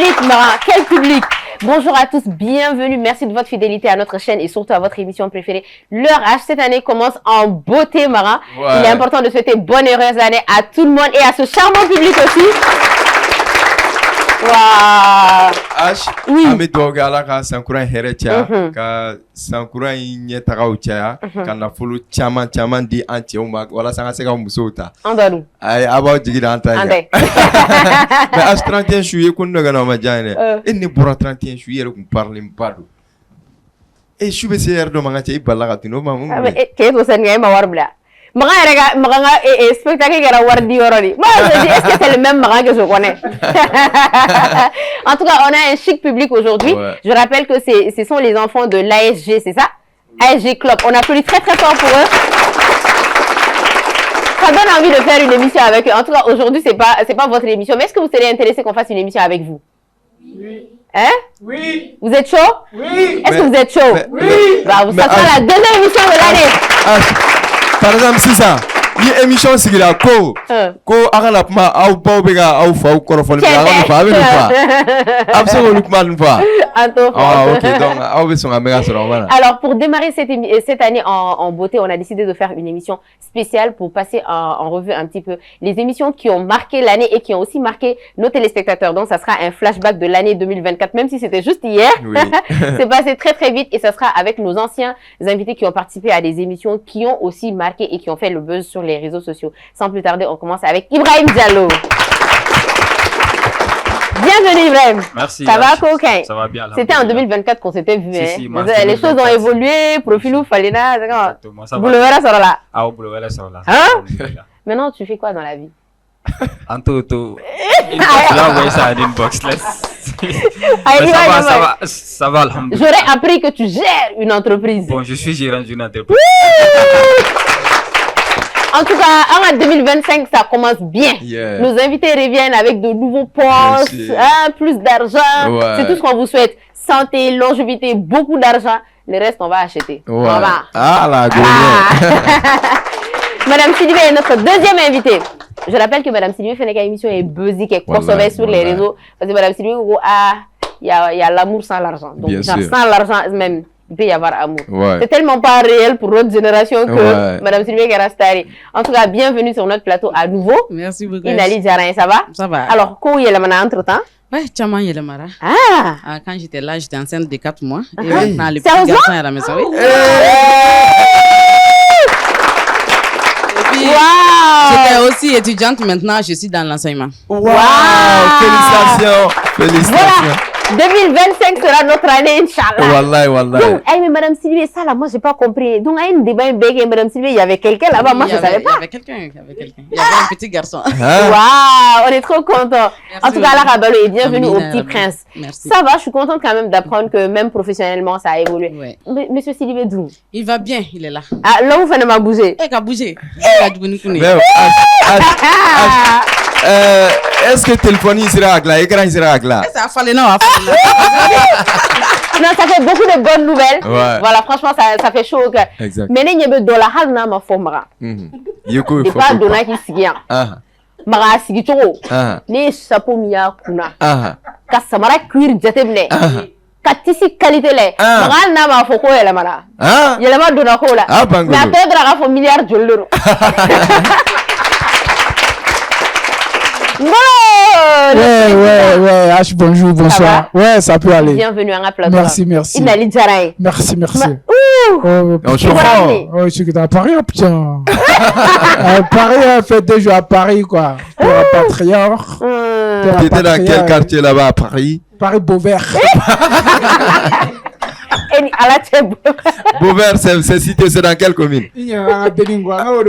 fidélité, Mara, quel public! Bonjour à tous, bienvenue, merci de votre fidélité à notre chaîne et surtout à votre émission préférée. L'heure H cette année commence en beauté, Mara. Ouais. Il est important de souhaiter bonne heureuse année à tout le monde et à ce charmant public aussi. Wow. H, oui. Ami doga ala ka sankura heretia, ka sankura nyetaka uchaya, ka nafulu chama di anche uma wala sanga sega musota. Andaru. Ay aba jigida antanya. Ande. Mais as 31 juillet kun daga na majane. Inni bura 31 juillet kun parle mpado. E shube se erdo manga che ibalaga tino mamu. Ke to sen ngay ma warbla. Maga spectacle qui est wardi orori. Moi je dis est-ce que c'est le même Maga que je connais? En tout cas, on a un chic public aujourd'hui. Ouais. Je rappelle que ce sont les enfants de l'ASG, c'est ça? ASG Club. On applaudit très très fort pour eux. Ça donne envie de faire une émission avec eux. En tout cas, aujourd'hui, c'est pas votre émission. Mais est-ce que vous serez intéressé qu'on fasse une émission avec vous? Oui. Hein? Oui. Vous êtes chaud? Oui. Est-ce que vous êtes chaud? Oui. Bah, ça sera la deuxième émission de l'année. Par exemple, c'est ça. Ni émission c'est là ko akala kuma au bobega au fa ko fo le absolument pas. OK donc alors pour démarrer cette année en beauté, on a décidé de faire une émission spéciale pour passer en revue un petit peu les émissions qui ont marqué l'année et qui ont aussi marqué nos téléspectateurs. Donc ça sera un flashback de l'année 2024, même si c'était juste hier. Oui. C'est passé très très vite et ça sera avec nos anciens invités qui ont participé à des émissions qui ont aussi marqué et qui ont fait le buzz sur les réseaux sociaux. Sans plus tarder, on commence avec Ibrahim Diallo. Bienvenue Ibrahim. Merci. Ça va coquin? Ça va bien. C'était en 2024 qu'on s'était vu. Si, les choses ont évolué, profilou, falena. Bouleverra sera là. Ah, Bouleverra sera là. Hein? Maintenant, tu fais quoi dans la vie? En tout. Là, oui, ça a une box. Ça va, alhamdoulilah. J'aurais appris que tu gères une entreprise. Bon, je suis gérant d'une entreprise. En tout cas, en 2025, ça commence bien. Yeah. Nos invités reviennent avec de nouveaux postes, plus d'argent. Ouais. C'est tout ce qu'on vous souhaite. Santé, longévité, beaucoup d'argent. Le reste, on va acheter. Ouais. On va. Ah, la Madame Sidibé est notre deuxième invitée. Je rappelle que Madame Sidibé fait une émission et buzzy qui est consommée sur les réseaux. Parce que Madame Sidibé, il y a l'amour sans l'argent. Donc, sans l'argent même. Il peut y avoir amour. Ouais. C'est tellement pas réel pour notre génération que Madame Sylvie Garastari. En tout cas, bienvenue sur notre plateau à nouveau. Merci beaucoup. Inali Djarin, ça va? Ça va. Alors, comment il y a le entre-temps? Ouais, Tchama Yelemara. Ah! Quand j'étais là, j'étais enceinte de 4 mois. Et maintenant, le petit garçon est à la maison. Oui. Et puis, j'étais aussi étudiante. Maintenant, je suis dans l'enseignement. Wow! Félicitations! Voilà. 2025 sera notre année, Inch'Allah. Wallahi. Donc, mais Madame Sylvie, ça là, moi, j'ai pas compris. Donc, à une débat, Madame Sylvie, il y avait quelqu'un là-bas, moi, je savais pas. Il y avait quelqu'un. Il y avait un petit garçon. Waouh, on est trop contents. En tout cas, Allah Rabalo et bienvenue au Petit Prince. Merci. Ça va, je suis contente quand même d'apprendre que même professionnellement, ça a évolué. Ouais. Monsieur Sylvie Dou. Il va bien, il est là. Ah, là, vous faites bouger. Il a bougé. Est-ce que le téléphone sera là, l'écran sera là? Ça a fallu, non. Non, ça fait beaucoup de bonnes nouvelles. Ouais. Voilà, franchement, ça fait chaud au cœur. Exact. Mais il y a des dollars à ma formera. Et pas dollars qui s'y gagnent. Mara s'y gagne. Les chapeaux miya kuna. Kassamara cuir jatebne. Katisi qualité le. Mara na ma foko yela mara. Yela ma dona ko la. Mais après draga fo milliard de l'euro. Ouais, H, bonjour, bonsoir. Ouais, ça peut aller. Bienvenue à un plateau. Merci. Inali Djarin. Merci. On se prend. Oh, c'est à Paris, putain. Paris, fait 2 jours à Paris, quoi. Patriarche. Tu étais dans quel quartier là-bas à Paris? Paris Beauvert. Beauvert, c'est cité, c'est dans quelle commune? Il y a un Béningouan.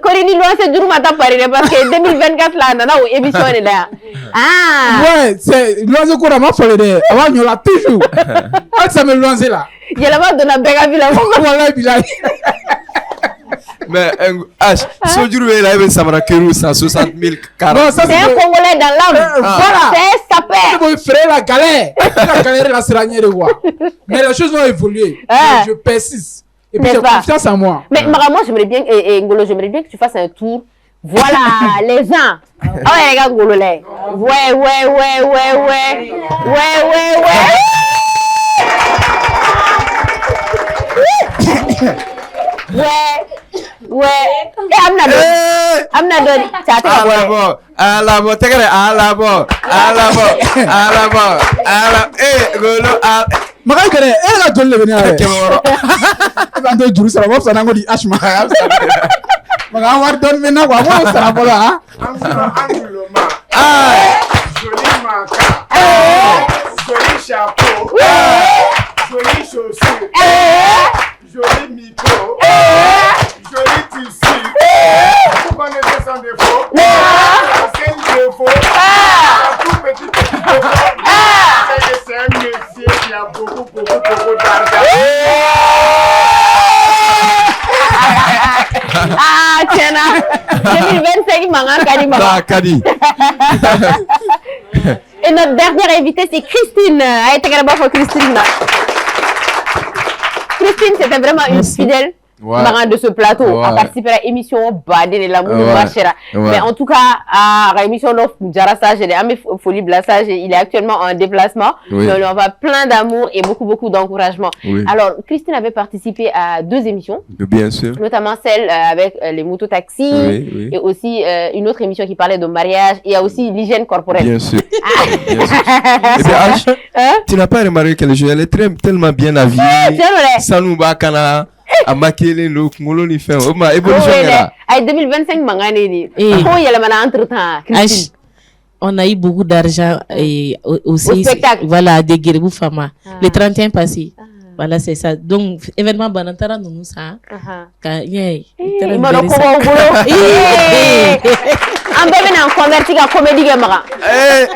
Corini loin c'est dur matin Paris parce que 2024 là nana ou émission est là. Ouais, c'est loin de quoi m'a fallu de avant nous là toujours. Ah ça me loin là. Il y a là-bas de la Bega Villa. Voilà bilal. Mais H, ce jour là il ça m'a coûté 160 000 carats. C'est un Congolais dans l'âme. Voilà. C'est ça paie. Il faut faire la galère la serranière de quoi. Mais les choses vont évoluer. Je persiste. Et puis j'ai confiance en moi. Mais moi j'aimerais bien, et Ngolo, j'aimerais bien que tu fasses un tour Voilà, les gens. Oh, les gars, goulolé. Ouais. I'm not done. Alabo, take it. Alabo. Golo. Makai kere, la jolle beni ale. Ando juru sara wop sana ngodi ashma. Makai war don mena kwa mo sara polo ha. Angulo ma. Joli maka. Joli chapeau. Joli chaussure. Joli micro. Joli tissu. Vous connaissez son défaut. C'est une défaut. Tout petit défaut. C'est un monsieur qui a beaucoup d'argent. Ah, tiens, 2025, Maman Kadi. Et notre dernière invitée, c'est Christine. Allez, t'es pour Christine. Christine, c'était vraiment une fidèle de ce plateau. À participer à l'émission Badé de l'amour de Machera. Mais en tout cas, à l'émission d'offre Jarasa, j'ai des folie blassage. Il est actuellement en déplacement. Mais on lui envoie plein d'amour et beaucoup d'encouragement. Alors, Christine avait participé à 2 émissions. Bien sûr. Notamment celle avec les mototaxis. Et aussi une autre émission qui parlait de mariage. Et il y a aussi l'hygiène corporelle. Bien sûr. Et bien, H, tu n'as pas remarqué que le jeu, elle est tellement bien habillée. Sanouba Kana. A maquiller le mouloni fait. Oh ma évolution là. Ay 2025 mangane ni. Ko yele mana entre-temps. On a eu beaucoup d'argent et aussi au spectacle. Voilà des Guéribou Fama. Le 31 passé. Voilà, c'est ça. Donc événement banantara nous ça. Quand yé. On peut venir en convertir à comédie gamara.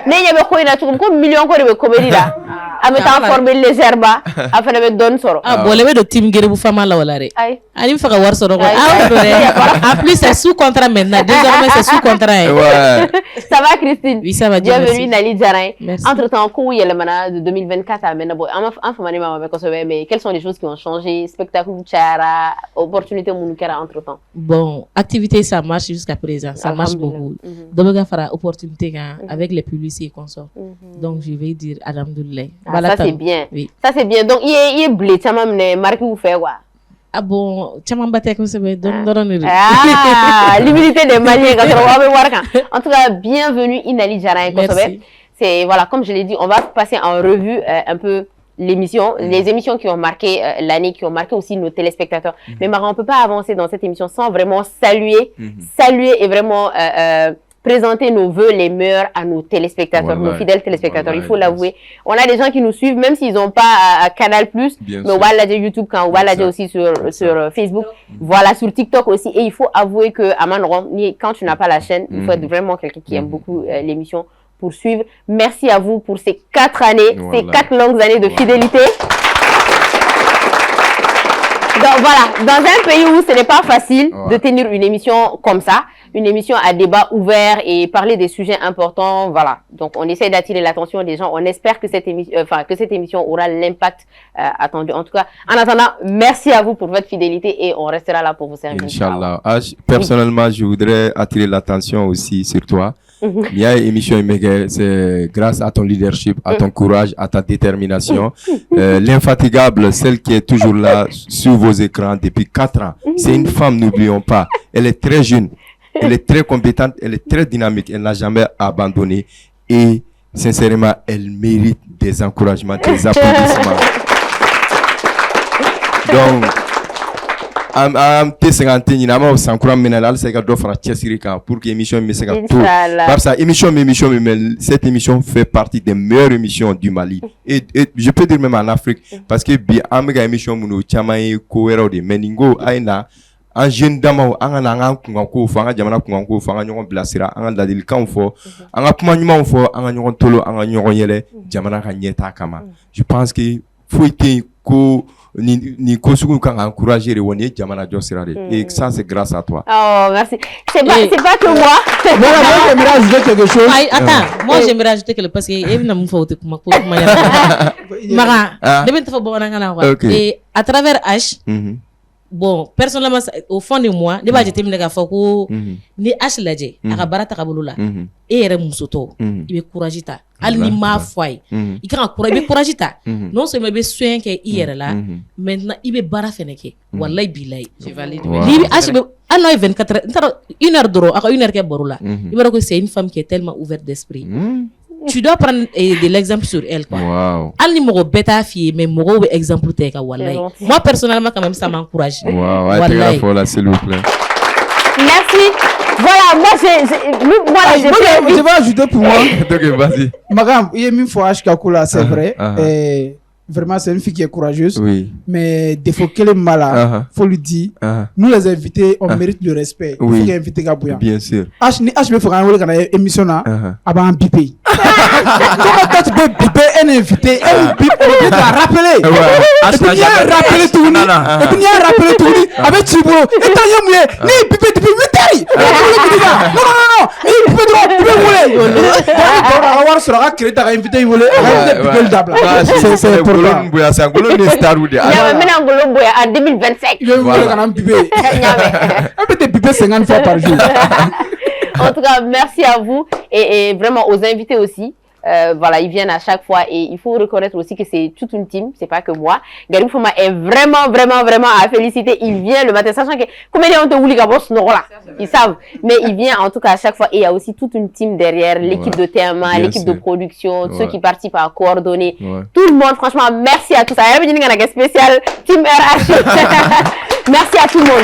Ne yebe ko ina tukum ko million ko de comédie là. Ameta former les herbes afin de donner soro. Ah bon, le de team Guéribou Fama là wala re. Ani faka war soro. En plus c'est sous contrat maintenant. Désormais c'est sous contrat. Ça va Christine? Oui, ça va. Bienvenue Nali Djarin. Entre-temps, ko yele mana de 2024 à maintenant. Mais quelles sont les choses qui ont changé? Spectacle Tchara, opportunité Mounukera entre-temps. Bon, activité ça marche jusqu'à présent. Ça marche beaucoup. Dommage fera opportunité avec les publicités et consorts. Donc je vais dire alhamdoulilah. Ça c'est bien. Oui. Ça c'est bien. Donc il est blé, tu m'as marqué vous faire quoi? Ah bon, tu m'as battu comme ça, l'humilité des Maliens. En tout cas, bienvenue Inali Djarin. C'est voilà, comme je l'ai dit, on va passer en revue un peu l'émission, les émissions qui ont marqué l'année, qui ont marqué aussi nos téléspectateurs. Mais Mara, on peut pas avancer dans cette émission sans vraiment saluer et vraiment présenter nos vœux les meilleurs à nos téléspectateurs, nos fidèles téléspectateurs. Il faut l'avouer. On a des gens qui nous suivent, même s'ils n'ont pas Canal+, mais on va l'aider YouTube, quand on va l'aider aussi sur Facebook, voilà, sur TikTok aussi. Et il faut avouer que quand tu n'as pas la chaîne, il faut être vraiment quelqu'un qui aime beaucoup l'émission pour suivre. Merci à vous pour ces 4 années, ces 4 longues années de fidélité. Donc voilà, dans un pays où ce n'est pas facile de tenir une émission comme ça, une émission à débat ouvert et parler des sujets importants, voilà. Donc on essaie d'attirer l'attention des gens. On espère que cette émission aura l'impact attendu. En tout cas, en attendant, merci à vous pour votre fidélité et on restera là pour vous servir. Inch'Allah. Personnellement, je voudrais attirer l'attention aussi sur toi. Il y a une émission Imege, c'est grâce à ton leadership, à ton courage, à ta détermination. L'infatigable, celle qui est toujours là sur vos écrans depuis 4 ans. C'est une femme, n'oublions pas. Elle est très jeune, elle est très compétente, elle est très dynamique, elle n'a jamais abandonné. Et sincèrement, elle mérite des encouragements, des applaudissements. Donc, T50 ñinama o sankura menal c'est ka do fara chesirika pour que émission me seka tout parce que émission cette émission fait partie des meilleures émissions du Mali et je peux dire même en Afrique parce que bi amega émission munu chama ko wero de meningo aina en jeune dama an nga kunga ko fo nga jamana kunga ko fo nga ñogon blasira an nga dadil kan fo an nga kuma ñuma fo an nga ñogon tolo an nga ñogon yele jamana ka ñeta kama je pense que faut été ko ni kosugu kan encourager woni jamana josira et ça c'est grâce à toi. Oh merci. C'est pas que moi. Moi j'aimerais ajouter quelque chose. Attends, moi j'aimerais ajouter quelque parce que evna mu fawte kuma Mara deben tafa bona ngana wa et à travers H bon personnellement au fond de moi ne b'a jate minɛ k'a fɔ ko ni H lajɛ a ka baara tagabolo la e yɛrɛ musotɔ i bɛ courage ta hali ni m'a fɔ a ye i kan ka i bɛ courage ta non seulement i bɛ soin kɛ i yɛrɛ la maintenant i bɛ baara fɛnɛ kɛ wallahi bilahi ni bɛ H bɛ hali n'a ye 24 heures n t'a dɔn 1 heure dɔrɔn a ka 1 heure kɛ baro la i b'a dɔn ko c'est une femme qui est tellement ouverte d'esprit. Tu dois prendre de l'exemple sur elle quoi. Hali ni mɔgɔ bɛɛ t'a f'i ye mais mɔgɔw bɛ exemple ta i kan wallahi. Moi personnellement quand même ça m'encourage. Wallahi. S'il vous plaît. Merci. Voilà, moi je vais ajouter pour moi. Donc vas-y. Magam, il y a une fois H c'est vrai. Vraiment, c'est une fille qui est courageuse. Oui. Mais défaut qu'elle est malade, faut lui dire. Nous les invités, on mérite le respect. Il faut qu'il y ait invité Gabouya. Bien sûr. H me fera une émission là, avant un bipé. Comment toi tu peux biper un invité, un bip, on t'a rappelé. Et puis il y a rappelé tout le monde. Et puis il y a rappelé tout le monde. Avec Chibo. Et t'as y'a mouillé. Ni bipé depuis 8 heures. Non. Ni bipé trop. Tu peux mouiller. Donc on va voir sur la créer ta invité, il voulait. Biper le double. C'est important. C'est un Ngolo ni star ou de. Maintenant Ngolo Mboya en 2025. Je voulais quand même biper. On peut te biper 50 fois par jour. En tout cas, merci à vous et vraiment aux invités aussi. Voilà, ils viennent à chaque fois et il faut reconnaître aussi que c'est toute une team, c'est pas que moi. Garib Foma est vraiment à féliciter. Il vient le matin, sachant que comme il est en là, ils savent. Mais il vient en tout cas à chaque fois et il y a aussi toute une team derrière, l'équipe de TMA, l'équipe de production, ceux qui participent à coordonner. Tout le monde, franchement, merci à tous. Spécial Team RH. Merci à tout le monde.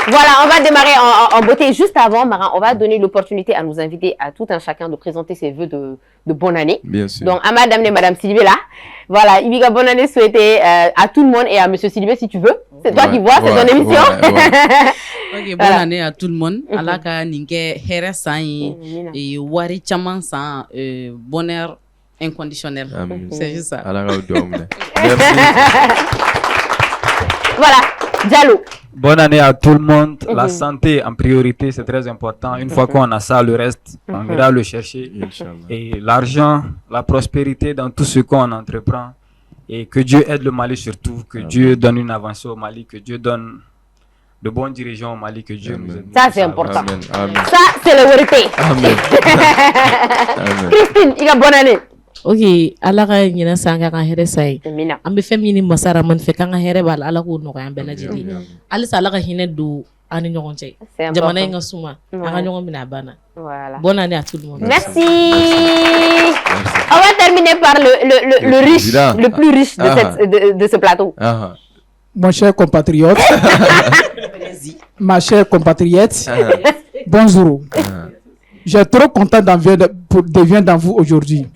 Voilà, on va démarrer en beauté. Juste avant, Mara, on va donner l'opportunité à nos invités, à tout un chacun, de présenter ses vœux de bonne année. Bien sûr. Donc, à madame et madame Sylvie là. Voilà, il y a bonne année souhaitée à tout le monde et à monsieur Sylvie si tu veux. C'est toi qui vois, c'est ton émission. Ok, bonne année à tout le monde. Alaka ninge here san et wari chaman san bonheur inconditionnel. C'est juste ça. Merci. Voilà, Diallo. Bonne année à tout le monde. La santé en priorité, c'est très important. Une fois qu'on a ça, le reste, on ira le chercher. Et l'argent, la prospérité dans tout ce qu'on entreprend. Et que Dieu aide le Mali surtout. Que Dieu donne une avancée au Mali. Que Dieu donne de bons dirigeants au Mali. Que Dieu nous aide. Ça, c'est important. Amen. Ça, c'est la vérité. Amen. Christine, il y a bonne année. Ok, ala ka ɲinɛ san ka kan hɛrɛ sa ye an bɛ fɛn min ɲini masa Rahamani fɛ k'an ka hɛrɛ b'a la ala k'o nɔgɔya an bɛɛ lajɛlen halisa ala ka hinɛ don an ni ɲɔgɔn cɛ jamana in ka suma an ka ɲɔgɔn minɛ a banna bonne année à tout le monde. Merci. On va terminer par le riche, le plus riche de ce plateau. Mon cher compatriote, ma chère compatriote, bonjour. Je suis trop content de venir dans vous aujourd'hui.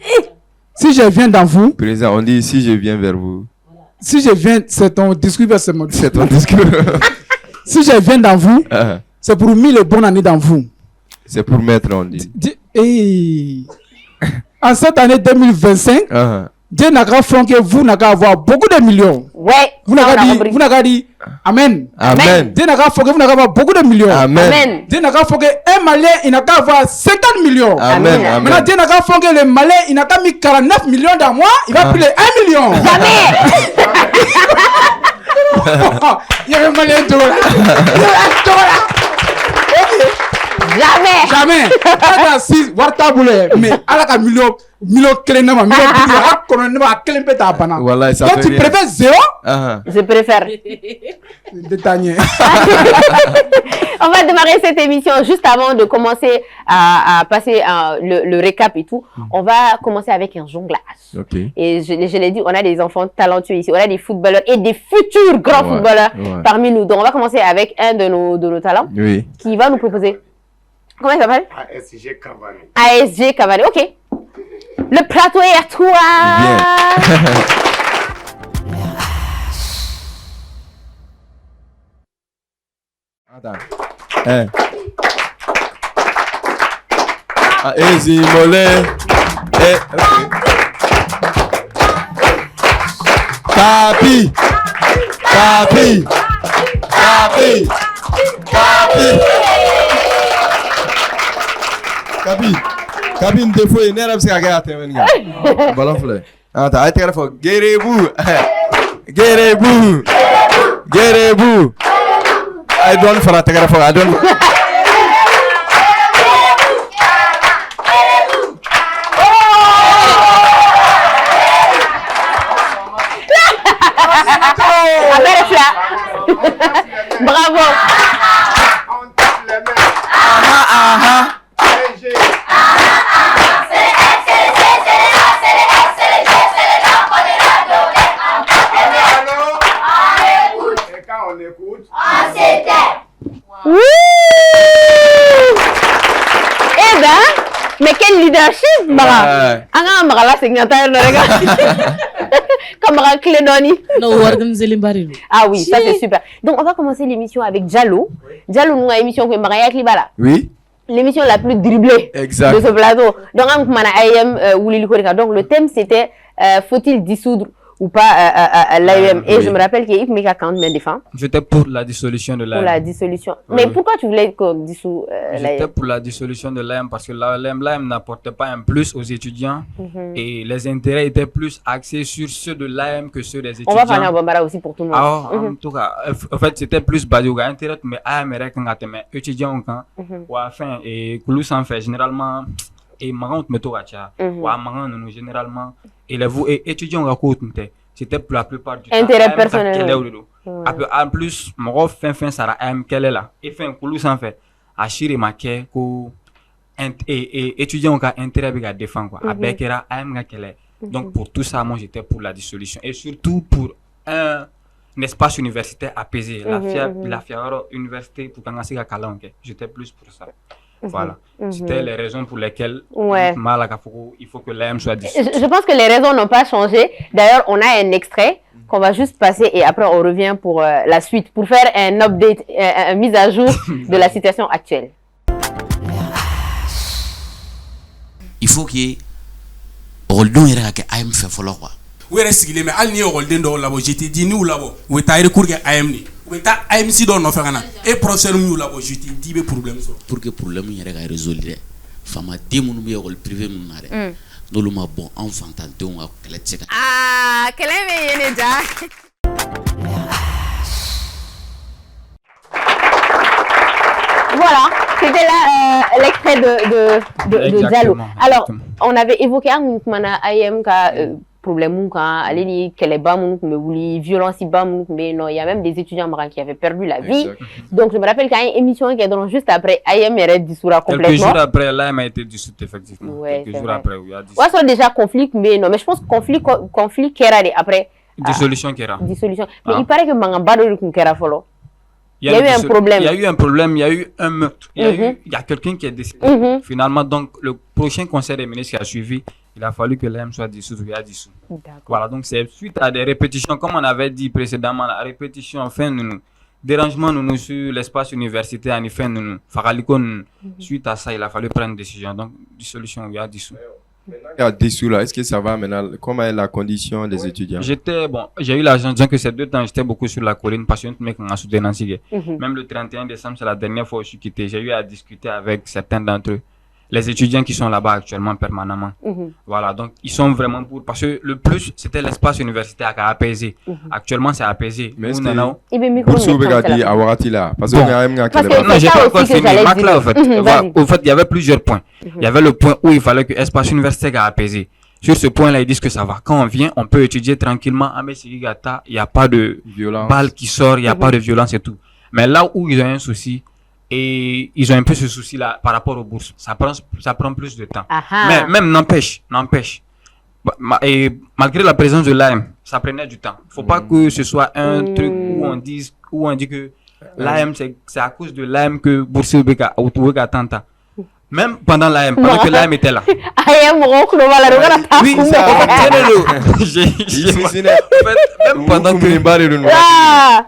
Si je viens dans vous... Président, on dit si je viens vers vous. Si je viens, c'est ton discours, c'est ton discours. Si je viens dans vous, c'est pour mettre le bonne année dans vous. C'est pour mettre, on dit. En cette année 2025, Dieu n'a qu'à faire que vous n'avez qu'à avoir beaucoup de millions. Ouais. Vous n'avez qu'à dire Amen. Amen. Dieu n'a qu'à faire que vous n'avez qu'à avoir beaucoup de millions. Amen. Dieu n'a qu'à faire que un Malien, il n'a qu'à avoir 50 millions. Amen. Maintenant, Dieu n'a qu'à faire que le Malien, il n'a qu'à mis 49 millions dans moi, il va payer 1 million. Jamais. Il y a un Malien tout là. Jamais. Quand si warta boule, mais ala ka million clé na ma million a kono ne ba clé pe ta bana. Voilà, ça fait. Tu préfères zéro? Je préfère. Détaillé. On va démarrer cette émission juste avant de commencer à passer le récap et tout. On va commencer avec un jonglage. Okay. Et je l'ai dit, on a des enfants talentueux ici. On a des footballeurs et des futurs grands footballeurs parmi nous. Donc on va commencer avec un de nos talents qui va nous proposer. Comment il s'appelle? ASG Cavani. ASG Cavani, ok. Le plateau est à toi. Attends. Ezi Mollet. Papi. Kabi ndefo ye nera bisi ka kɛ a tɛmɛni kan ballon filɛ an ta a tɛgɛ fɔ gerebu Gerebu. I don't for a telephone. I don't. Bravo. On tape les mains. Léger. Et quand on écoute, Eh ben, mais quel leadership, Mara. Anga Mara la signataire de regard. Comme Mara Clédoni. Non, organiser les barils. Ah oui, ça c'est super. Donc on va commencer l'émission avec Diallo. Diallo, nous avons une émission que Mara Klibala. Oui. L'émission la plus dribblée Exact. de ce plateau. Donc, donc le thème c'était faut-il dissoudre ou pas l'AEM. Et oui. je me rappelle qu'il y a eu Meka quand même défend J'étais pour la dissolution de pour l'AM. la dissolution. Mais pourquoi tu voulais qu'on dissout J'étais l'AEM? pour la dissolution de l'AM parce que l'AM n'apportait pas un plus aux étudiants et les intérêts étaient plus axés sur ceux de l'AM que ceux des étudiants. On va parler en Bambara aussi pour tout le monde. Alors, en tout cas, en fait, c'était plus basé au intérêt, mais AM est quand mais étudiants quand ou enfin et Koulou s'en fait généralement et marrant me to acha ou marrant nous généralement et les vous et étudiants à côté c'était pour la plupart du temps Intérêt personnel. En plus mon fin ça AM quelle est là et fin Koulou s'en fait achire marqué ko et étudiants ont intérêt à défendre quoi avec era AM quelle donc pour tout ça moi j'étais pour la dissolution et surtout pour un espace universitaire apaisé la fière université pour commencer à Kalanke j'étais plus pour ça. Voilà, c'était les raisons pour lesquelles il faut que l'AM soit dissous. Je pense que les raisons n'ont pas changé. D'ailleurs, on a un extrait qu'on va juste passer et après on revient pour la suite, pour faire un update, une mise à jour de la situation actuelle. Il faut qu'il y ait Roldon et AM fait follow quoi. Oui, reste mais al ni Roldon do labo j'étais dit nous labo. Oui, t'as recours à AM ni. Oui, t'as AM si don no faire kana. Et professeur nous labo j'étais dit be problème so. Pour que problème y ait résolé. Fama demunu be école privée nous nare. No luma bon enfant tante on a clé. Ah, quelle est déjà. Voilà, c'était là l'extrait de Diallo. Alors, on avait évoqué un IM problème quand allez qu'elle est bas mais oui violence bas mais non il y a même des étudiants marins qui avaient perdu la vie. Donc je me rappelle qu'il y a une émission qui est donc juste après IM est dissoute complètement. Quelques jours après l'AM a été dissoute effectivement. Ouais, quelques jours après oui. Ouais, c'est déjà conflit mais non mais je pense conflit qui era après dissolution qui era. Dissolution. Mais il paraît que Mangamba de qui era follow. Il y a eu un problème. Il y a eu un problème, il y a eu un meurtre. Il y a quelqu'un qui est décédé. Finalement, donc, le prochain conseil des ministres qui a suivi, il a fallu que l'AM soit dissous ou a dissous. Voilà, donc c'est suite à des répétitions, comme on avait dit précédemment, la répétition, enfin, dérangement nous sur l'espace universitaire, en effet, suite à ça, il a fallu prendre une décision. Donc, dissolution, il y a dissous. Maintenant, dessous là, est-ce que ça va maintenant? Comment est la condition des étudiants? J'ai eu l'argent, disant que ces 2 temps, j'étais beaucoup sur la colline parce que mec on a soutenu. Même le 31 décembre, c'est la dernière fois où je suis quitté. J'ai eu à discuter avec certains d'entre eux. Les étudiants qui sont là-bas actuellement permanemment. Voilà, donc ils sont vraiment pour. Parce que le plus, c'était l'espace universitaire qui a apaisé. Actuellement, c'est apaisé. Mais est-ce que pour sauvegarder à Warati là? Parce que non, j'ai pas encore fini. Là, en fait. Au fait, il y avait plusieurs points. Il y avait le point où il fallait que l'espace universitaire soit apaisé. Sur ce point-là, ils disent que ça va. Quand on vient, on peut étudier tranquillement. À Messigata, il n'y a pas de balle qui sort, il n'y a pas de violence et tout. Mais là où ils ont un souci, et ils ont un peu ce souci-là par rapport aux bourses. Ça prend plus de temps. Mais même n'empêche. Et malgré la présence de l'AM, ça prenait du temps. Faut pas que ce soit un truc où on dit que l'AM, c'est à cause de l'AM que Bourse Beka a trouvé Tanta. Même pendant l'AM, pendant que l'AM était là. Oui,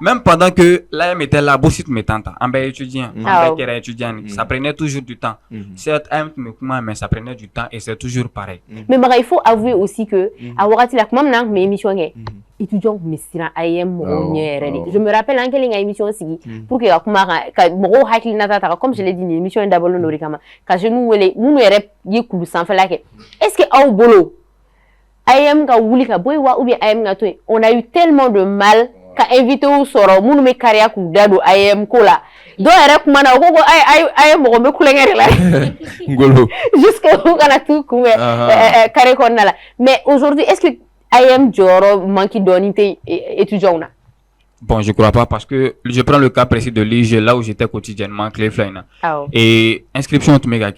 même pendant que l'AM était là, Bourse Metanta, en étudiant, ça prenait toujours du temps. Certes, mais ça prenait du temps et c'est toujours pareil. Mais il faut avouer aussi que, à Warati, la commande mais émission étudiants mais c'est un IM je me rappelle en quelle émission aussi pour que comme je l'ai dit une émission d'abord quand je nous est-ce que au boulot IM ka wuli ka boy wa ou bien IM ka on a eu tellement de mal ka invité ou soro munu me kariya ku dadu IAM ko la do yɛrɛ kuma na ko ay mɔgɔ bɛ kulonkɛ la ngolo jusque u kana tu kunbɛ carré kɔnɔna la mais aujourd'hui est-ce que IAM jɔyɔrɔ manque dɔɔni tɛ étudiants na? Bon, je crois pas parce que je prends le cas précis de l'IG, là où j'étais quotidiennement, Clé Flyna. Et inscription, tu m'as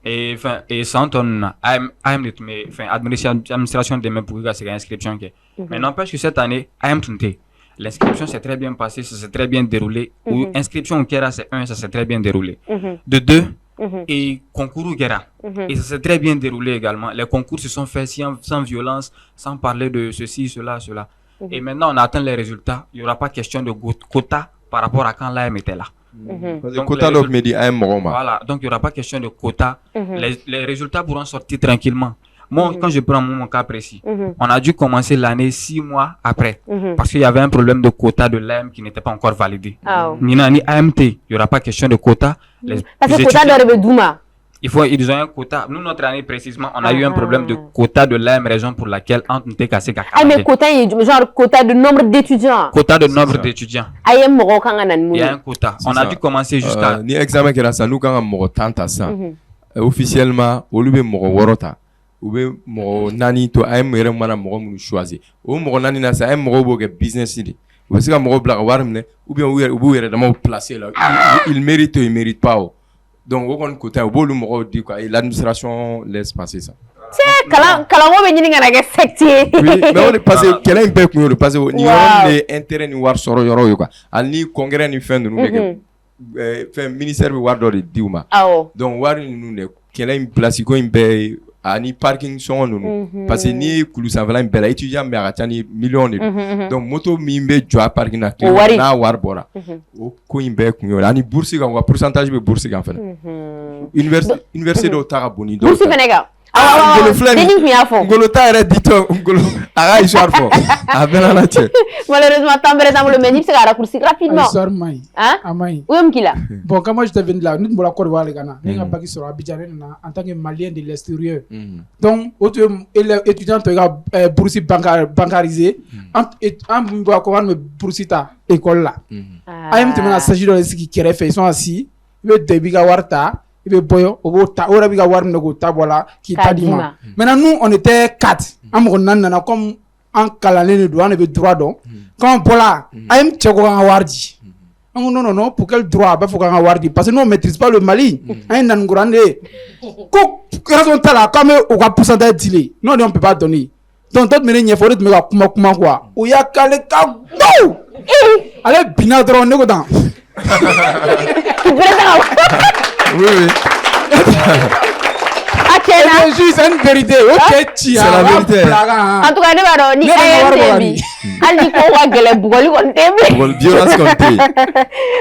et enfin, et sans ton administration de mes pour c'est inscription. Mais n'empêche que cette année, l'inscription s'est très bien passée, ça s'est très bien déroulé. Ou inscription au Kera, c'est 1, ça s'est très bien déroulé. De 2, et concours au Kera. Et ça s'est très bien déroulé également. Les concours se sont faits sans violence, sans parler de ceci, cela, cela. Et maintenant, on a atteint les résultats. Il n'y aura pas question de quota par rapport à quand l'AM était là. Donc, quota donc, voilà, donc il n'y aura pas question de quota. Les résultats pourront sortir tranquillement. Moi, quand je prends mon cas précis, on a dû commencer l'année 6 mois après. Parce qu'il y avait un problème de quota de l'AM qui n'était pas encore validé. Ni AMT, il n'y aura pas question de quota. Parce que quota de Douma. Ils ont un quota. Nous, notre année précisément, on a eu un problème de quota de l'AM, raison pour laquelle on était cassé. Mais quota, genre quota de nombre d'étudiants. Quota de nombre d'étudiants. Il y a un quota. On a dû commencer jusqu'à. Ni examen qui est là, ça nous quand on tente à ça. Officiellement, au lieu de worota, ou bien nani to AM yɛrɛ mana mɔgɔ minnu choisir. O mɔgɔ nani na sa AM mɔgɔ b'o kɛ business de. U bɛ se ka mɔgɔ bila ka wari minɛ, ou bien u b'u yɛrɛ damaw placer là. Il mérite ou il mérite pas. Donc, au côté, au bout du mot, l'administration laisse passer ça. Tiens, quand on vient de la secte. Oui, mais on est passé, quel est l'impact nous, passé, ni on intérêt ni war soro yoro quoi. Ani congrès ni fin de nous, fait ministère de war de diuma. Donc, war nous ne, quel est une place quoi une ani parking sont nous parce que ni kulu sanfɛla in bɛɛ la étudiant bɛ a ka ca ni million de donc moto min bɛ jɔ a parking na n'a wari bɔra o ko in bɛɛ kun y'o ani bourse kan wa pourcentage bɛ bourse kan fɛnɛ université dɔw ta ka bon ni dɔw bourse fɛnɛ kan ngolo filɛ ngolo ta yɛrɛ ditɔ ngolo a ka histoire fɔ a bɛɛ nana cɛ malheureusement temps bɛrɛ t'an bolo mais n'i bɛ se ka raccourci rapidement histoire man ɲi a man ɲi o ye mun k'i la bon quand moi j'étais venu là ne tun bɔra Côte d'Ivoire de ka na ne ka bac sɔrɔ Abidjan ne nana en tant que malien de l'extérieur donc o tun ye étudiant tɔ ka bourse bancarisée an min bɔ a kɔ an tun bɛ bourse ta école la an ye tɛmɛ na stage dɔ de sigi kɛrɛfɛ ils sont assis i bɛ don i b'i ka wari ta i bɛ bɔ o b'o ta o yɛrɛ b'i ka wari minɛ k'o ta bɔ la k'i ta d'i ma maintenant nous on était 4 an mɔgɔ 4 nana comme an kalannen de don an de bɛ droit dɔn quand on bɔra an ye cɛ ko k'an ka wari di an ko non pour quel droit a b'a fɔ k'an ka wari di parce que nous on maîtrise pas le Mali an ye nanikɔrɔnin de ye ko raison t'a la k'an bɛ o ka pourcentage dilen non on peut pas donner donc dɔ tun bɛ ne ɲɛfɔ o de tun bɛ ka kuma quoi o y'a k'ale ka go ale binna dɔrɔn ne ko tan. Oui. C'est une vérité. C'est la vérité. En tout cas, ne va ni AMTB. Ali ko wa gele bugoli kon tembe. Violence contre.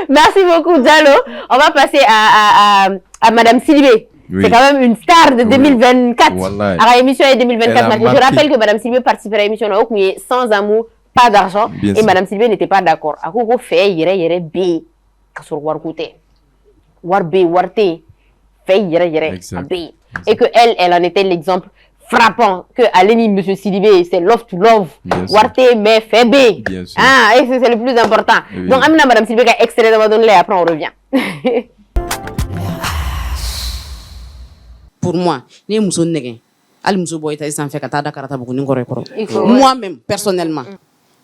Merci beaucoup Diallo. On va passer à Madame Sylvie. Oui. C'est quand même une star de 2024. À la émission 2024. Je rappelle que Madame Sylvie participe à l'émission sans amour, pas d'argent. Et Madame Sylvie n'était pas d'accord. A ko fait yere B kasur war kote. War B warte fait yere B. Et que elle en était l'exemple frappant que Aleni Monsieur Sidibé c'est love to love. Warte mais fait B. Ah, et c'est le plus important. Donc Amina Madame Sylvie a extrait de donner après on revient. Pour moi, les muso nègres, ali muso boy taï sans fait kata da karata beaucoup n'ingore koro. Moi-même personnellement,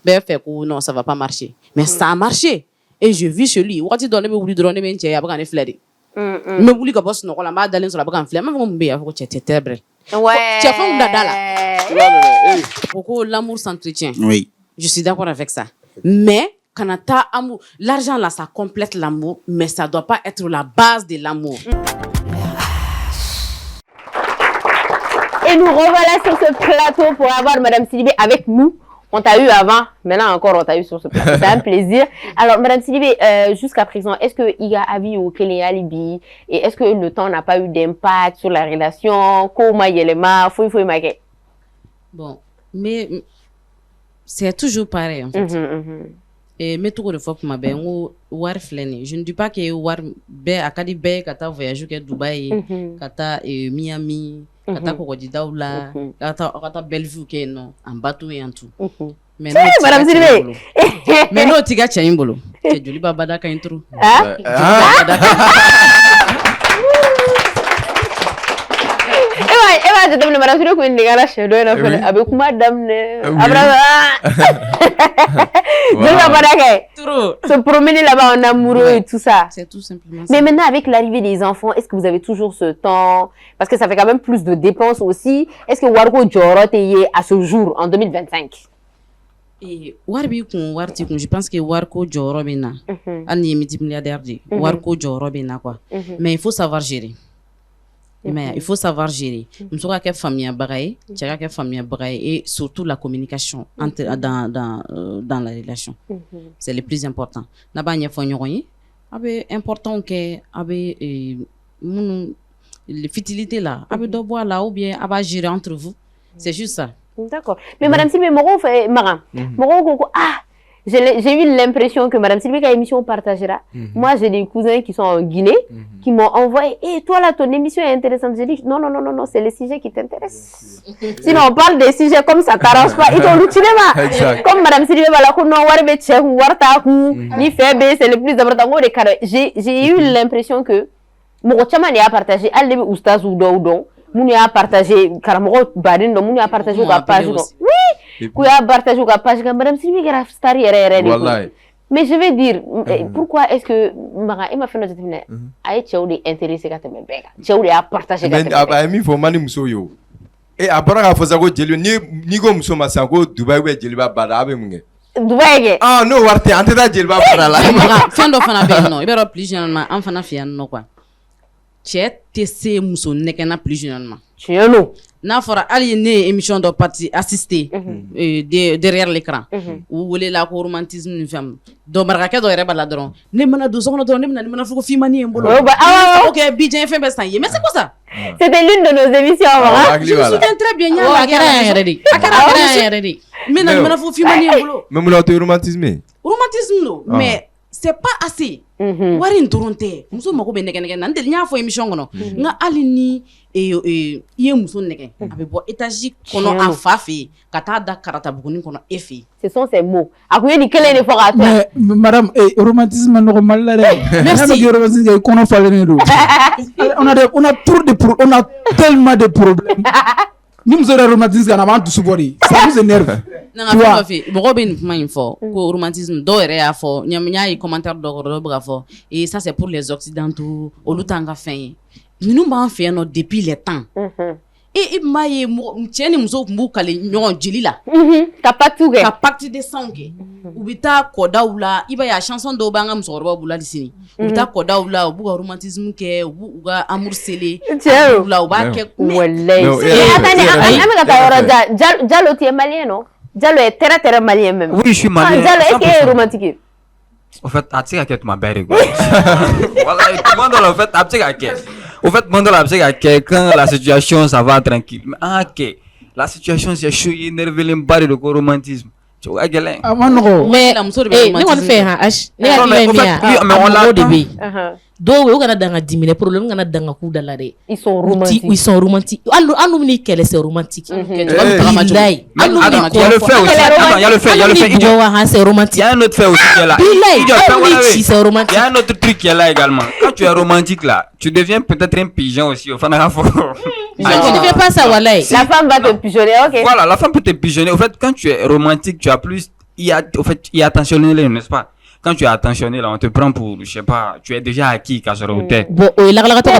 ben fait que non ça va pas marcher. Mais ça a marché et je vis chez lui. Wati donne me voulu drone men tiens après on est flairé. Me voulu que boss non la ma dalin sur la bague en flair. Mais vous me bien faut que tu terrible. Ouais. Tu as fait un dada là. Pourquoi l'amour s'entretient? Oui. Je suis d'accord avec ça. Mais quand on a amour, l'argent là ça complète l'amour, mais ça doit pas être la base de l'amour. Et nous revoilà sur ce plateau pour avoir Madame Sidibé avec nous. On t'a eu avant, maintenant encore on t'a eu sur ce plateau. C'est un plaisir. Alors Madame Sidibé, jusqu'à présent, est-ce que il y a avis au Kélé Alibi et est-ce que le temps n'a pas eu d'impact sur la relation? Comment il est Bon, mais c'est toujours pareil en fait. Et mais tout le fois pour ma belle, war flâner. Je ne dis pas que war be akadi be kata voyage ke Dubaï, kata Miami. Kata Kokodji Daoula, kata Bellevue ke non, en bateau et en tout. Madame Sylvie. Mais non, tu gâtes un boulot. C'est joli babada quand intro. Je demande Madame Sylvie qu'on est là chez elle avec Madame. Se promener là-bas en amoureux et tout ça. C'est tout simplement ça. Mais maintenant, avec l'arrivée des enfants, est-ce que vous avez toujours ce temps? Parce que ça fait quand même plus de dépenses aussi. Est-ce que Warko Djorot est à ce jour, en 2025? Et je pense que Warko Djorot bena. Annie est multimilliardaire. Warko Djorot bena quoi. Mais il faut savoir gérer. Mais il faut savoir gérer. Nous sommes quelle famille bagaille, quelle famille bagaille et surtout la communication entre dans la relation. C'est le plus important. N'aba nya fonyoyi, abe important que abe les futilités là, abe dobo là ou bien abe gérer entre vous. C'est juste ça. D'accord. Mais Madame Sylvie Moro fait Maran. Moro j'ai eu l'impression que Madame Sylvie, quand l'émission partagera, moi j'ai des cousins qui sont en Guinée, qui m'ont envoyé, et toi là, ton émission est intéressante. J'ai dit, non, c'est les sujets qui t'intéressent. Sinon, on parle des sujets comme ça t'arrange pas. Ils t'ont l'utilisé, comme Madame Sylvie, c'est le plus important. J'ai eu l'impression que, Mourotchaman a partagé, Allébi Oustaz ou Doudon, Mouni a partagé, Karamoro Badin, Mouni a partagé la page. Oui! Kouya partagé la page, Madame Sylvie, qui a staré. Mais je vais dire, pourquoi est-ce que Mara, il m'a fait notre terminer, a été intéressé à te mettre. Tchaouli a partagé. Mais il faut mani musoyo. Et après, il faut savoir que ni go musoma sango Dubaï ou Djeliba Badabe munge. Dubaï. Ah non, warte, ante da Djeliba Badala. Fin de fin à non, il y a plus généralement, en fin à fier non quoi. Chet tessé muso nekena plus généralement. Tiens-nous. N'a fora aliéné émission de partie assister derrière l'écran. Ou voulez la romantisme une femme. Donc marqué dans les baladrons. Ne mana 12 ans ne mana faut fimani mbolo. OK, bidjen fait bestan. Mais c'est quoi ça? C'était l'une de nos émissions avant. Je me souviens très bien la guerre. Mais ne mana faut fimani mbolo. Même là tu romantisme. Romantisme non, mais c'est pas assez. Wari ntoronte muso mako be nege nan del nya fo émission ngono nga alini e muso nege abe bo étage kono afafi kata da karata buguni kono efi. Ce sont ces mots akuye ni kele ne fora mais madame romantisme normal la merci romantisme kono falene do on a tellement de problèmes. Nous sommes romantisme avant tout subori. Ça nous énerve. Non, en fait, Robin Mainfo, romantisme d'oré à fort, n'y a commentaire d'or et ça c'est pour les occidentaux, au lutanga fin. Nous m'en fait depuis les temps. Et il m'a dit, tiens, nous sommes boucalés, nous on là. T'as pas tout gagné. T'as parti des sangs. Ou bita koda oula, il va y a chanson d'Obanga m'sorba boula d'ici. Ou bita koda oula, ou bouga romantisme ke, ou bouga amour scellé. Tiens, oula, ou ba ke. Attendez, Diallo, tu es malien, non? Diallo est terre malien même. Oui, je suis malien. Diallo, est-ce qu'il est romantique? En fait, tu sais que ma belle voilà, tout le monde en fait, tu sais que au fait, monde là, quand la situation ça va tranquille. Mais ok, la situation c'est chaud, énervé, l'énervé de romantisme. Tu vois galère. Mais nous on fait un H. Mais on l'a début. Donc on a dans 10 000 problèmes, on a dans un coup de la ils sont romantiques. Ils sont romantiques. Allons nous quel c'est romantique. Il y a le fait aussi. Il y a le fait. C'est romantique. Il y a un autre fait aussi qui est là. C'est romantique. Il y a un autre truc qui est là également. Quand tu es romantique là, tu deviens peut-être un pigeon aussi. Au fond, tu ne fais pas ça, Walay. La femme va te pigeonner, ok. Voilà, la femme peut te pigeonner. Au fait, quand tu es romantique, tu as plus. Il y a attentionné, n'est-ce pas? Quand tu es attentionné, là, on te prend pour, je sais pas, tu es déjà acquis, quand je remontais. Bon, il a romantique.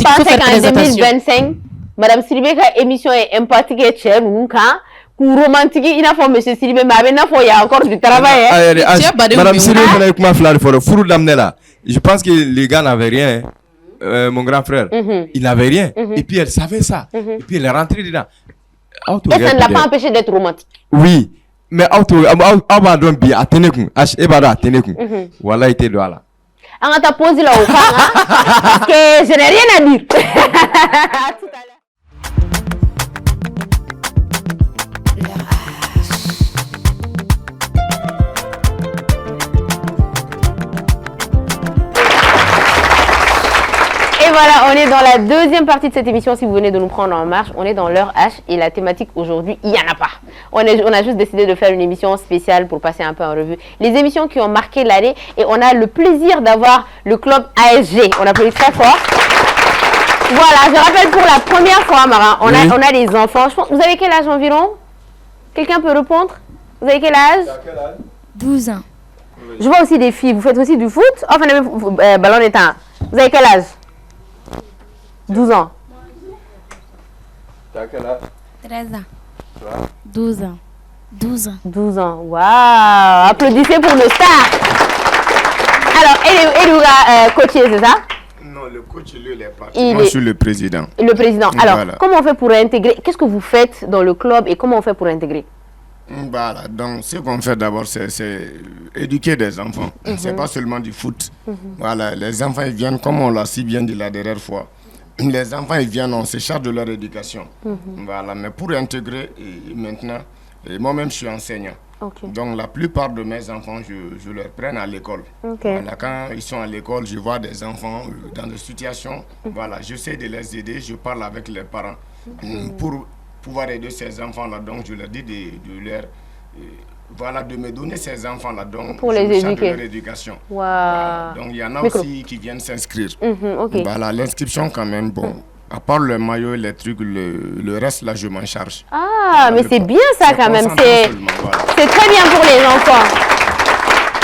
Il faut faire très attention. En 2025, Madame Sylvie, quand l'émission est empathique et chère, pour romantique, il a fait Monsieur Sylvie, mais il y a encore du travail. Madame Sylvie, avec moi, Fourou Damnela. Je pense que les gars n'avaient rien. Mon grand frère, il n'avait rien. Et puis elle savait ça. Et puis elle est rentrée dedans. Et ça ne l'a pas empêché d'être romantique. Oui. Mais abadon bi ateneku ebada ateneku wala ite do ala on t'a posé là au parce que je n'ai rien à dire. Tout à l'heure. Et voilà, Voilà, on est dans la deuxième partie de cette émission. Si vous venez de nous prendre en marche, on est dans l'heure H et la thématique aujourd'hui, il n'y en a pas. On a juste décidé de faire une émission spéciale pour passer un peu en revue les émissions qui ont marqué l'année et on a le plaisir d'avoir le club ASG. On applaudit très fort. Voilà, je rappelle pour la première fois, Mara, on a les enfants. Vous avez quel âge environ? Quelqu'un peut répondre? Vous avez quel âge? 12 ans. Je vois aussi des filles. Vous faites aussi du foot? Enfin, ballon éteint. Vous avez quel âge? 12 ans. T'as quel âge? 13 ans. 12 ans. 12 ans. 12 ans. Waouh! Applaudissez pour nos stars. Alors, Elouga, coaché, c'est ça? Non, le coach, lui, il est parti. Moi, je suis le président. Le président. Alors, voilà. Comment on fait pour intégrer? Qu'est-ce que vous faites dans le club et comment on fait pour intégrer? Voilà, donc ce qu'on fait d'abord, c'est éduquer des enfants. C'est pas seulement du foot. Voilà, les enfants, ils viennent, comme on l'a si bien dit la dernière fois, les enfants, ils viennent, on se charge de leur éducation. Voilà, mais pour intégrer, maintenant, moi-même, je suis enseignant. Donc, la plupart de mes enfants, je les prenne à l'école. Voilà, quand ils sont à l'école, je vois des enfants dans des situations. Voilà, j'essaie de les aider, je parle avec les parents pour pouvoir aider ces enfants-là. Donc, je leur dis de me donner ces enfants-là. Donc, pour les éduquer. Leur éducation. Wow. Voilà. Donc, il y en a aussi qui viennent s'inscrire. Voilà, l'inscription quand même, bon. À part le maillot et les trucs, le reste, là, je m'en charge. Ah, mais c'est bien ça quand même. C'est très bien pour les enfants.